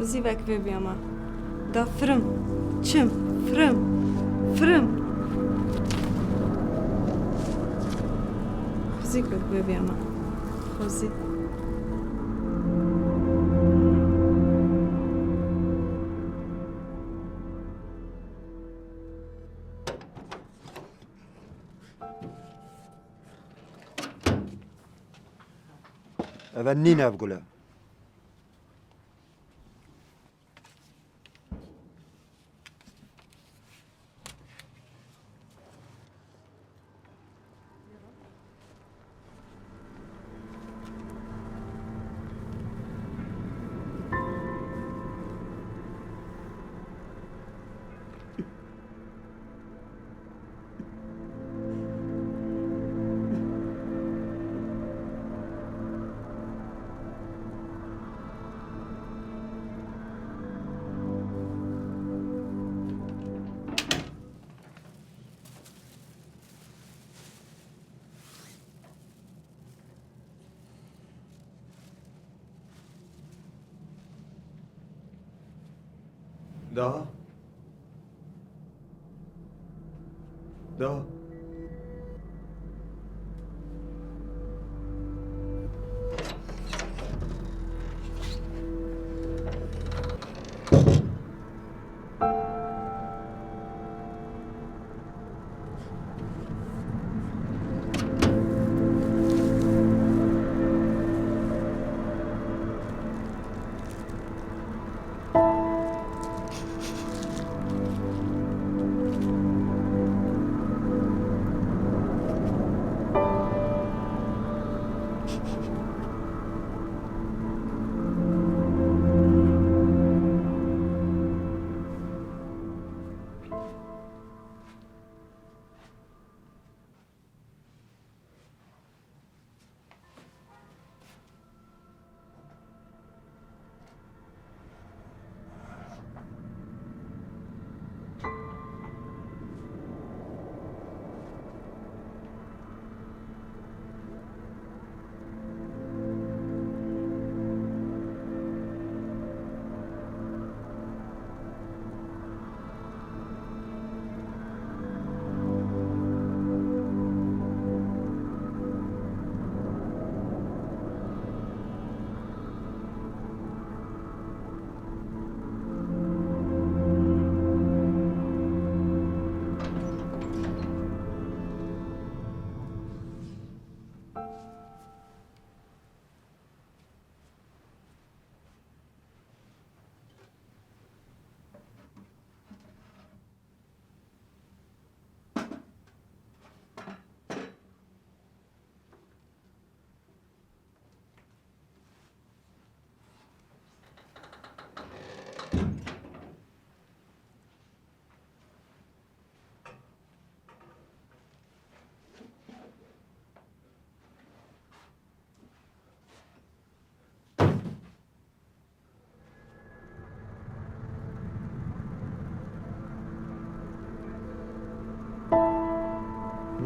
Zivek bebiyama. Da fırım, çım, fırım, fırım. Zivek bebiyama. Xozi. Evennine evgule. Daha. Daha.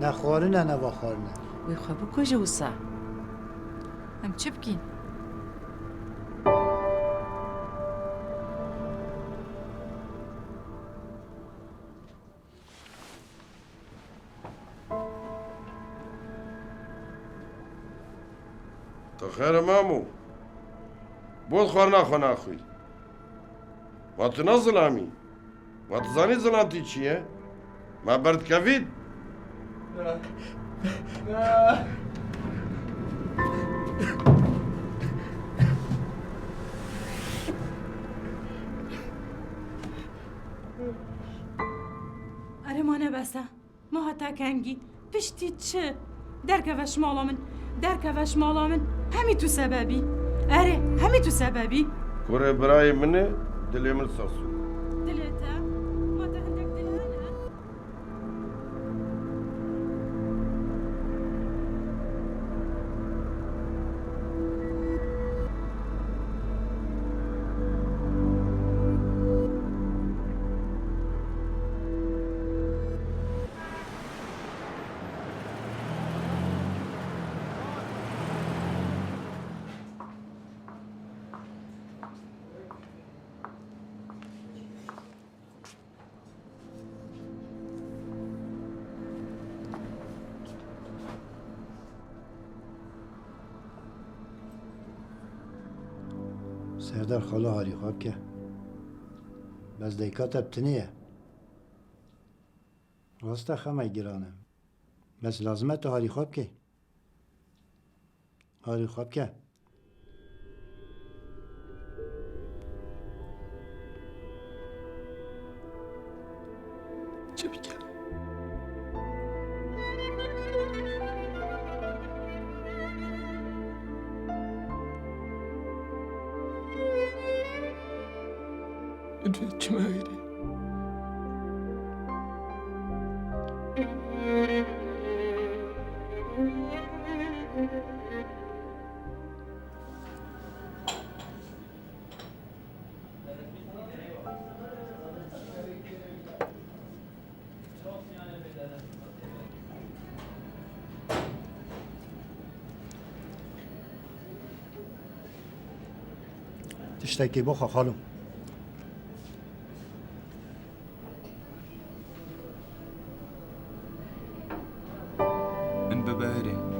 نخوارنه نواخوارنه وی خواه بکجه وسا ئەم چ بکەین؟ تو خیره مامو بود خوار نخوا نخوی ما تو نظلامی ما تو زانی زلانتی چیه؟ ما برد کوید ئەرێ مانە بەسە ما هەتا کەنگی پشتی چ دەرکەڤە شماڵە من دەرکەڤە شماڵە من هەمی تو سەبەبی ئەرێ هەمی تو سەبەبی کوره برای منه دلی من ساسو دلێتە ماتە هەندێک دلانە سردار خاله هاری خواب که بس دیکات ابتنیه راسته خمه گرانه بس لازمه تو هاری خواب که هاری خواب که چه بکن؟ انت چه مایری؟ تشتکی بخوا خالم من بباري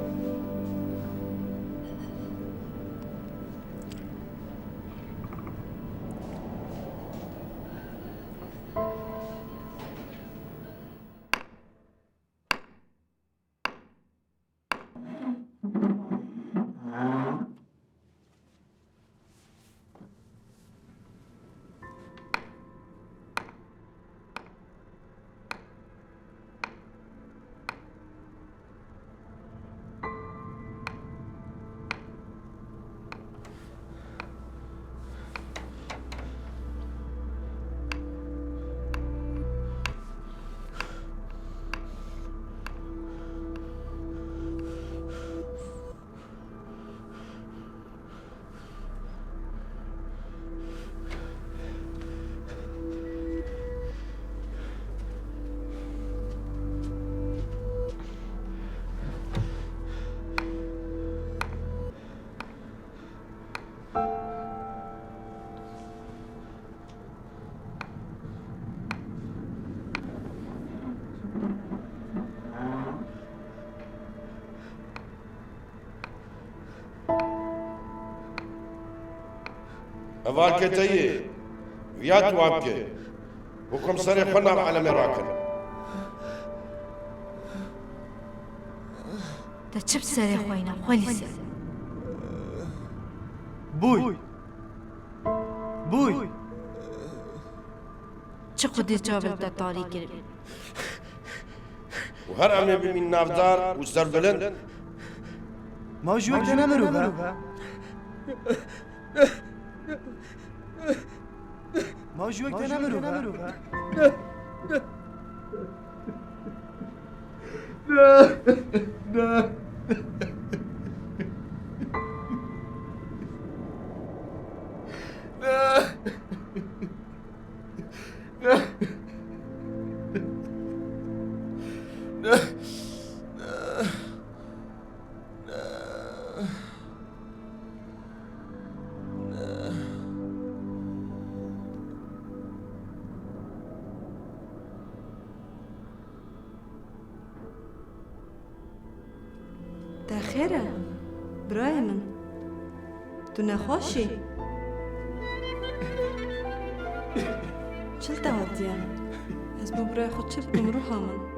اول کتیه ویات واب که حکم سر خونم علم راکن دە چ سەرێ خۆینە خۆلی سەر بوي بوي چ خودی جاوب دە تاری کرد و هر امه بمین نافدار و سر بلند ما جوك نمرو ما جوك نمرو تا خیره برای من تو نخواشی چل تودیم از بو برای خود چل بم روحا من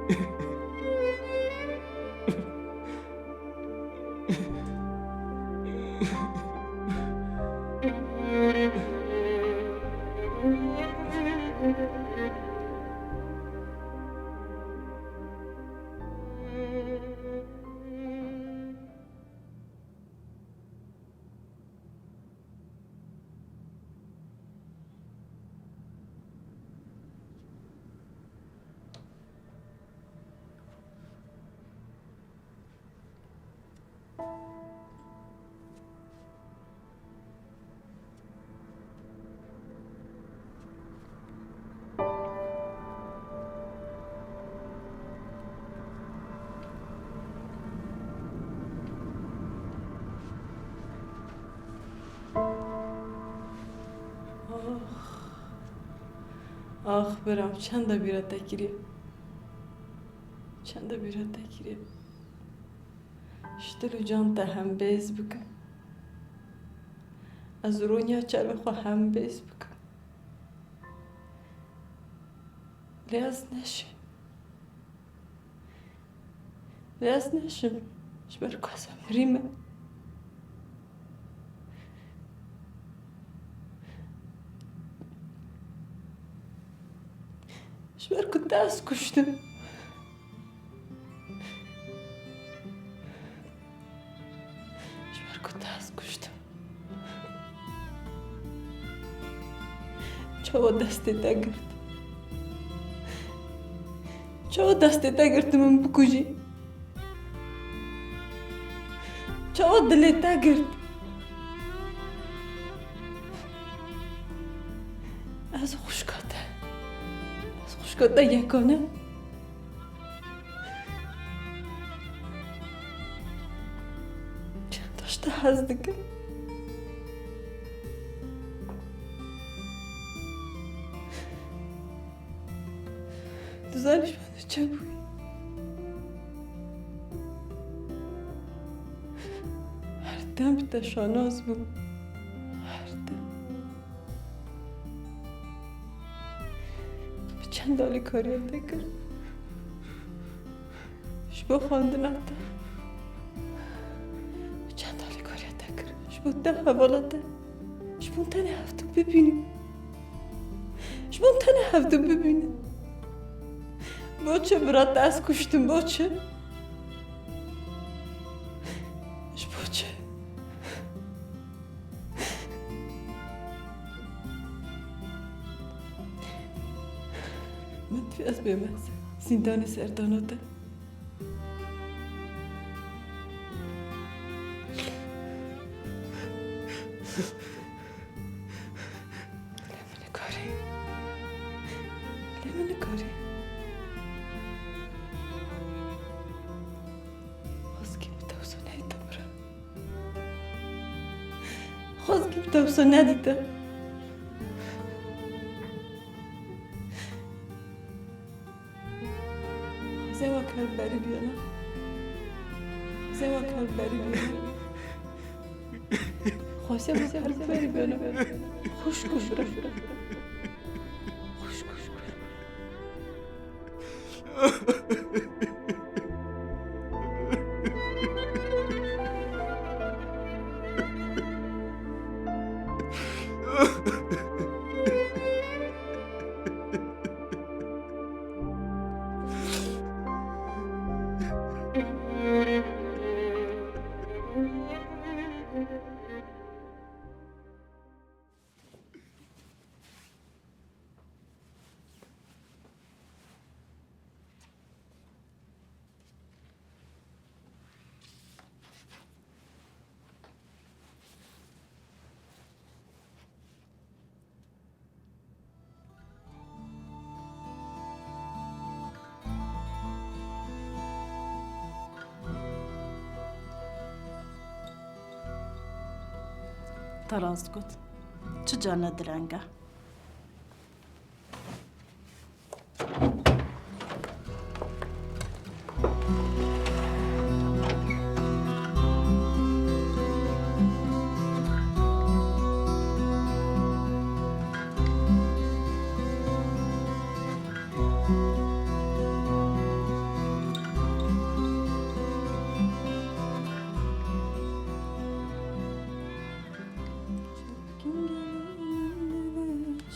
آخ برام چند بیره تکیری چند بیره تکیری شتلو جان تا هم بیز بکن از رونیا چرا خو هم بیز بکن لیاز نشم شبر کاسم ریمه شبر که دست کشتم شبر که دست کشتم چاو دستی تگرد چاو دستی تگرد من بکجی چاو دلی تگرد از خوشکاته یکانه چند داشته هز دیگه دوزانش منو چه بوی هر دم بیتا شاناز بود چند دالی کاریت کرد شبو خواندن آتا چند دالی کاریت کرد شبو ده حوالاته شبو تنه هفتو ببینیم شبو تنه هفتو ببینیم باچه برات دست کشتم باچه باچه من توی از بیمز زندان سرداناته لیمن کاری خواست که بتوسو ندیدم زوا کرد بری بیانم زوا کرد بری بیانم خواسته کرد بری بیانم خوش برم خوش تراست گوت چه جانه درنگه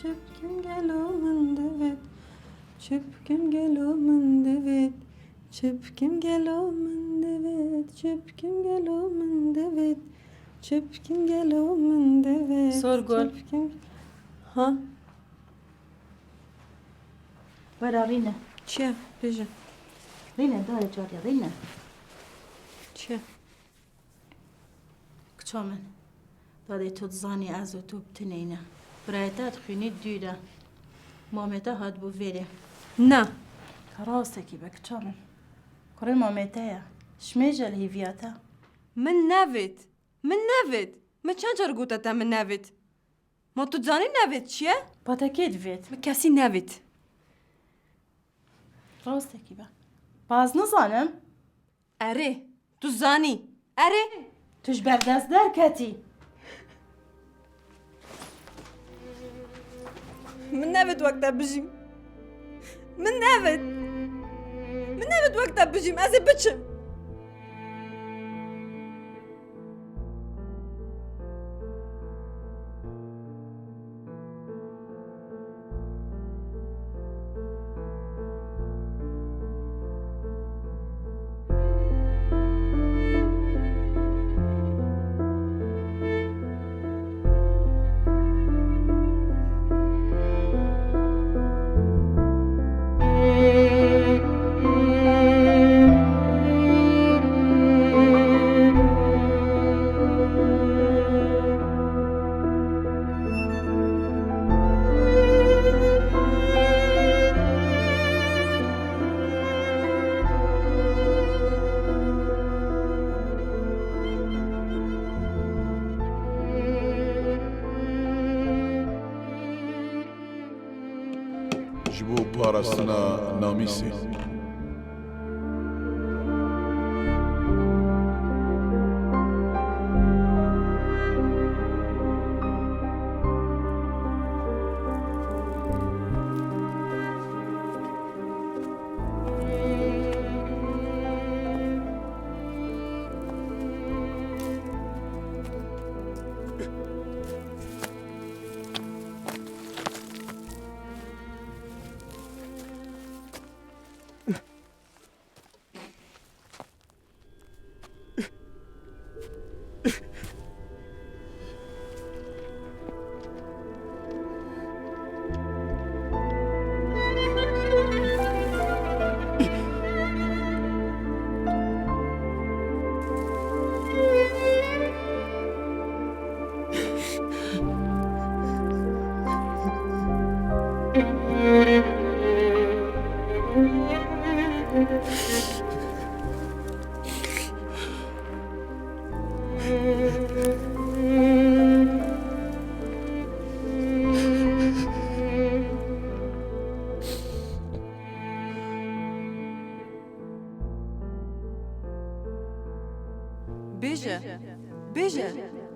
Çöpkün gel oğlum devet, çöpkün gel oğlum devet, çöpkün gel oğlum devet, çöpkün gel oğlum devet, çöpkün gel oğlum devet. Sorgul. Ha? ورا رینه Çiye? Bece. رینه داره جاریا رینه Çiye? کچامن داده تو زانی از و تو بتنینه برایتت خونی دویده مامتا هاد بو ویره Ne? کراسته کی به کچامن کره مامتا یا شمیجل هیویاتا من نوید. من نوید. من چند جار گوتتا من نوید. ما تو زانی نوید چیه؟ با تکید وید من کسی نوید. راسته کی به باز نزانم اره. تو زانی. اره. توش بردست در کتی من نوید وقتا بجیم. من نوید. من نوید وقتا بجیم. از بچم. ji bo parastina Namîsê.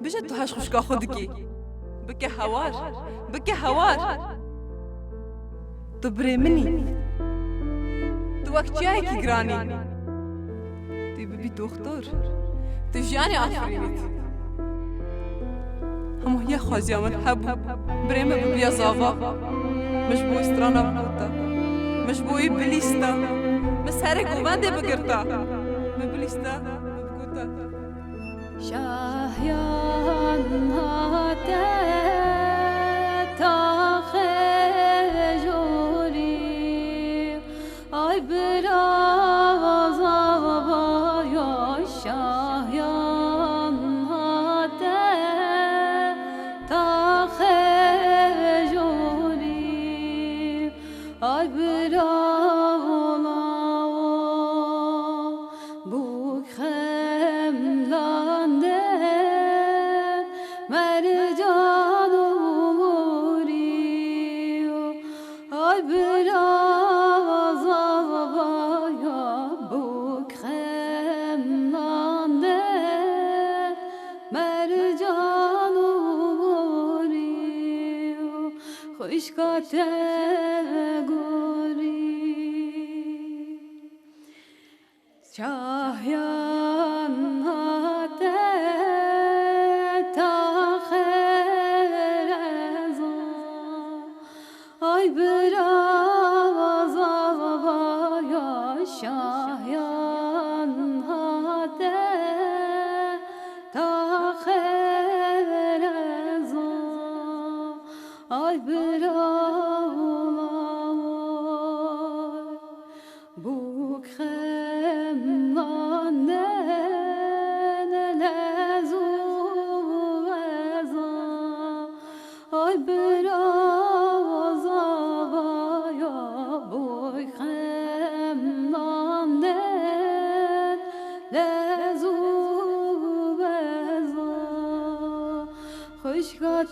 بيجا تو هاش خوشكا خودكي بكي هوار بكي هوار تو بريمني تو وقت جايكي جراني تي ببي دكتور تجاني عفريت همو هي خوازيا من حب بريمة ببيا زافا مش بو استرانا بكوتا مش بو بليستا مسهرك وباندي بقرتا بليستا بكوتا شاهیان هاته تا خجوری آی براز آبایا شاهیان هاته تا خجوری آی براز بوک خملانده خوشگاه گوری شاهیان هاته تا خیر از آی براز یا شاهیان هاته تا خیر از آی براز بوکخم نانه نلزو ازا آی براز یا بوکخم نانه لزو ازا خوشگاه